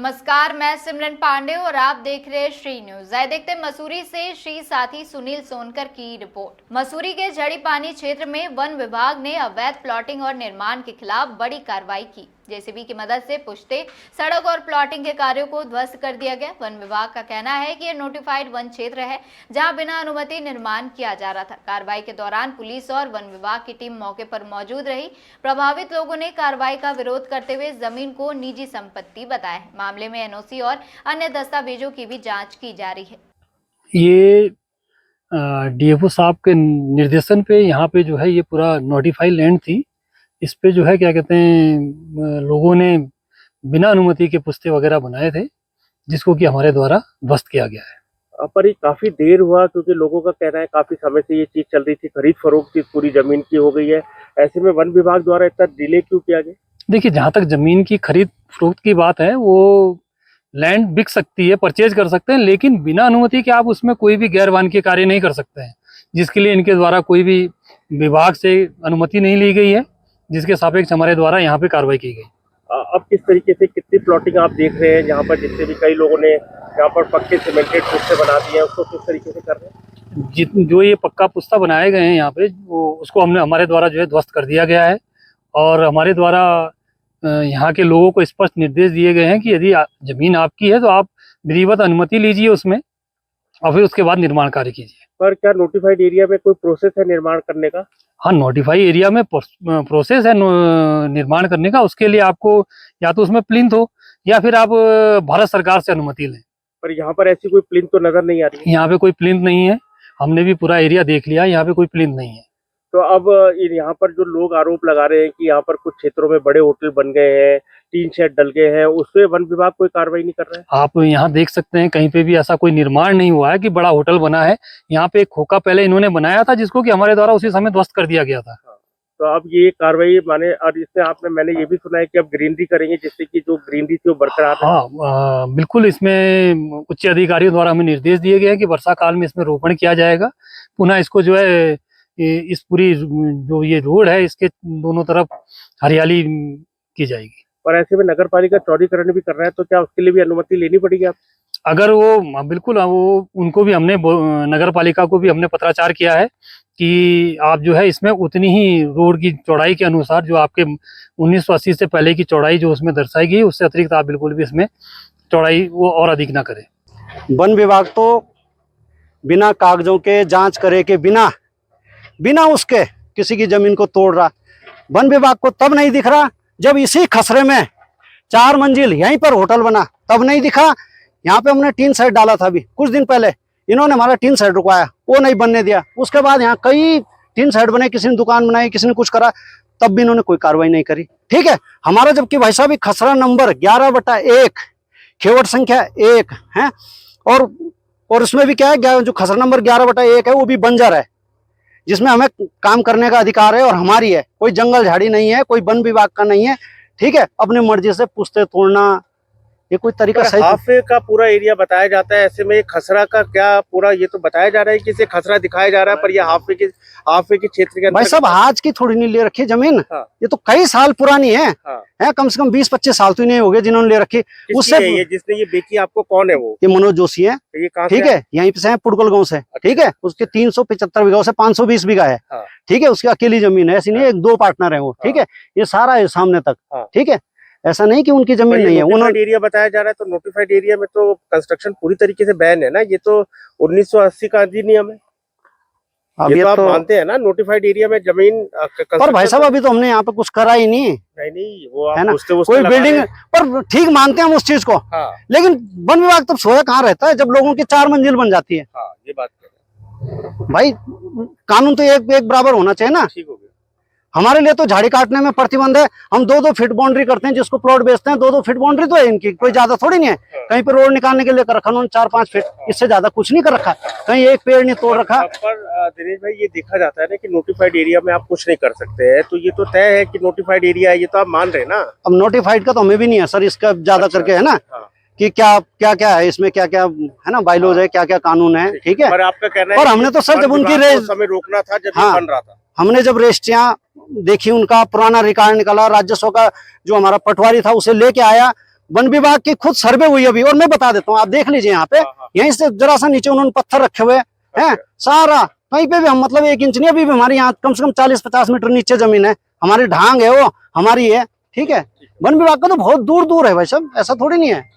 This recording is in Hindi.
नमस्कार, मैं सिमरन पांडे और आप देख रहे हैं श्री न्यूज। आइए देखते हैं मसूरी से श्री साथी सुनील सोनकर की रिपोर्ट। मसूरी के झड़ीपानी क्षेत्र में वन विभाग ने अवैध प्लॉटिंग और निर्माण के खिलाफ बड़ी कार्रवाई की। जेसीबी की मदद से पुश्ते, सड़क और प्लॉटिंग के कार्यों को ध्वस्त कर दिया गया। वन विभाग का कहना है कि यह नोटिफाइड वन क्षेत्र है जहां बिना अनुमति निर्माण किया जा रहा था। कार्रवाई के दौरान पुलिस और वन विभाग की टीम मौके पर मौजूद रही। प्रभावित लोगों ने कार्रवाई का विरोध करते हुए जमीन को निजी संपत्ति बताया है। मामले में एनओसी और अन्य दस्तावेजों की भी जांच की जा रही है। ये डीएफओ साहब के निर्देशन पे यहाँ पे जो है ये पूरा नोटिफाइड लैंड थी। इस पे जो है क्या कहते हैं, लोगों ने बिना अनुमति के पुस्ते वगैरह बनाए थे, जिसको कि हमारे द्वारा ध्वस्त किया गया है। पर ये काफी देर हुआ, क्योंकि लोगों का कहना है काफी समय से ये चीज चल रही थी, खरीद फरोख्त की पूरी जमीन की हो गई है। ऐसे में वन विभाग द्वारा इतना डिले क्यों किया गया? देखिए, जहाँ तक जमीन की खरीद फरोख्त की बात है, वो लैंड बिक सकती है, परचेज कर सकते हैं, लेकिन बिना अनुमति के आप उसमें कोई भी गैर वाणिज्यिक कार्य नहीं कर सकते हैं, जिसके लिए इनके द्वारा कोई भी विभाग से अनुमति नहीं ली गई है, जिसके सापेक्ष हमारे द्वारा यहाँ पे कार्रवाई की गई। अब किस तरीके से कितनी प्लॉटिंग आप देख रहे हैं यहाँ पर, जिससे भी कई लोगों ने यहाँ पर पक्के सीमेंटेड पुस्ते बना दिए हैं, उसको किस तरीके से कर रहे हैं? जो ये पक्का पुस्ता बनाए गए हैं यहाँ पे, वो उसको हमारे द्वारा जो है ध्वस्त कर दिया गया है। और हमारे द्वारा यहाँ के लोगों को स्पष्ट निर्देश दिए गए हैं कि यदि जमीन आपकी है तो आप विधिवत अनुमति लीजिए उसमें, और फिर उसके बाद निर्माण कार्य कीजिए। पर क्या नोटिफाइड एरिया में कोई प्रोसेस है निर्माण करने का? हाँ, नोटिफाई एरिया में प्रोसेस है निर्माण करने का। उसके लिए आपको या तो उसमें प्लिंथ हो या फिर आप भारत सरकार से अनुमति लें। पर यहाँ पर ऐसी कोई प्लिंथ तो नजर नहीं आ रही है। यहाँ पे कोई प्लिंथ नहीं है, हमने भी पूरा एरिया देख लिया, यहाँ पे कोई प्लिंथ नहीं है। तो अब यहाँ पर जो लोग आरोप लगा रहे हैं कि यहाँ पर कुछ क्षेत्रों में बड़े होटल बन गए हैं, टीन शेड डल गए हैं, उस पे वन विभाग कोई कार्रवाई नहीं कर रहा है? आप यहाँ देख सकते हैं, कहीं पे भी ऐसा कोई निर्माण नहीं हुआ है कि बड़ा होटल बना है। यहाँ पे एक खोखा पहले इन्होंने बनाया था, जिसको कि हमारे द्वारा उसी समय ध्वस्त कर दिया गया था। तो अब ये कार्रवाई माने, और इसमें मैंने ये भी सुना है कि अब ग्रीनरी करेंगे, जिससे कि जो ग्रीनरी थी वो बरकरार है। हाँ, बिल्कुल। इसमें उच्च अधिकारियों द्वारा हमें निर्देश दिए गए हैं कि वर्षा काल में इसमें रोपण किया जाएगा। पुनः इसको जो है इस पूरी जो ये रोड है, इसके दोनों तरफ हरियाली की जाएगी। और ऐसे में नगर पालिका चौड़ीकरण भी कर रहा है, तो क्या उसके लिए भी अनुमति लेनी पड़ेगी आप? अगर वो बिल्कुल, वो उनको भी हमने, नगर पालिका को भी हमने पत्राचार किया है कि आप जो है इसमें उतनी ही रोड की चौड़ाई के अनुसार, जो आपके 1980 से पहले की चौड़ाई जो उसमें दर्शाई गई, उससे अतिरिक्त आप बिल्कुल भी इसमें चौड़ाई वो और अधिक ना करें। वन विभाग तो बिना कागजों के जांच करे के बिना उसके किसी की जमीन को तोड़ रहा। वन विभाग को तब नहीं दिख रहा जब इसी खसरे में 4 मंजिल यहीं पर होटल बना, तब नहीं दिखा। यहाँ पे हमने टीन शेड डाला था अभी कुछ दिन पहले, इन्होंने हमारा टीन शेड रुकवाया, वो नहीं बनने दिया। उसके बाद यहाँ कई टीन शेड बने, किसी ने दुकान बनाई, किसी ने कुछ करा, तब भी इन्होंने कोई कार्रवाई नहीं करी। ठीक है, हमारा जबकि भाई साहब खसरा नंबर 11/1, खेवट संख्या 1 है, और उसमें भी क्या है, जो खसरा नंबर 11/1 है वो भी बंजर है, जिसमें हमें काम करने का अधिकार है और हमारी है। कोई जंगल झाड़ी नहीं है, कोई वन विभाग का नहीं है। ठीक है, अपनी मर्जी से पुस्ते तोड़ना ये कोई तरीका सही? हाफे का पूरा एरिया बताया जाता है, ऐसे में खसरा का क्या पूरा ये तो बताया जा रहा है कि इसे खसरा दिखाया जा रहा है, पर ये हाफे के क्षेत्र के भाई साहब आज की थोड़ी नहीं ले रखी जमीन। हाँ। ये तो कई साल पुरानी है। हाँ। है, कम से कम 20-25 साल तो नहीं हो गए जिन्होंने ले रखी। उससे ये जिसने ये बेची आपको कौन है? वो ये मनोज जोशी है। ये कहाँ ठीक है, यहीं पे से है, पुड़गल गांव से। ठीक है, उसके 375 बीघा से 520 बीघा है। हाँ। ठीक है, उसकी अकेली जमीन है, ऐसी नहीं है, 2 पार्टनर है वो। ठीक है, ये सारा है सामने तक। ठीक है, ऐसा नहीं कि उनकी जमीन नहीं है। उन्होंने एरिया बताया जा रहा है, तो नोटिफाइड एरिया में तो कंस्ट्रक्शन पूरी तरीके से बैन है ना। ये तो 1980 का अधिनियम है। अब ये तो आप मानते हैं ना, नोटिफाइड एरिया में जमीन। पर भाई साहब अभी तो हमने यहाँ पे कुछ करा ही नहीं। नहीं, वो है ना, कोई बिल्डिंग पर ठीक मानते हैं हम उस चीज को। हाँ। लेकिन वन विभाग तब सोया कहाँ रहता है जब लोगों की 4 मंजिल बन जाती है। हाँ, ये बात भाई कानून तो एक बराबर होना चाहिए ना। ठीक हो गया। हमारे लिए तो झाड़ी काटने में प्रतिबंध है। हम 2-2 फीट बाउंड्री करते हैं, जिसको प्लॉट बेचते हैं 2-2 फीट बाउंड्री तो है इनकी, कोई ज्यादा थोड़ी नहीं है। कहीं पे रोड निकालने के लिए कर रखा उन्होंने 4-5 फीट, इससे ज्यादा कुछ नहीं कर रखा। कहीं एक पेड़ नहीं तोड़ रखा। पर दिनेश भाई, ये देखा जाता है ना कि नोटिफाइड एरिया में आप कुछ नहीं कर सकते हैं, तो ये तो तय है कि नोटिफाइड एरिया है, ये तो आप मान रहे हैं ना। अब नोटिफाइड का तो हमें भी नहीं है सर, इसका ज्यादा करके है ना कि क्या क्या है इसमें, क्या क्या है ना, बाइलॉज है, क्या क्या कानून है। ठीक है, पर आपका कहना है, और हमने तो सर जब उनकी समय रोकना था जब बन रहा था, हमने जब रजिस्ट्रियां देखी, उनका पुराना रिकॉर्ड निकाला, राजस्व का जो हमारा पटवारी था उसे लेके आया, वन विभाग की खुद सर्वे हुई अभी, और मैं बता देता हूँ, आप देख लीजिए यहाँ पे, यहीं से जरा सा नीचे उन्होंने पत्थर रखे हुए हैं, सारा कहीं पे भी हम मतलब 1 इंच नहीं, अभी भी हमारे यहाँ कम से कम 40-50 मीटर नीचे जमीन है, हमारी ढांग है वो हमारी है, ठीक है। वन विभाग का तो बहुत दूर दूर है भाई साहब, ऐसा थोड़ी नहीं है।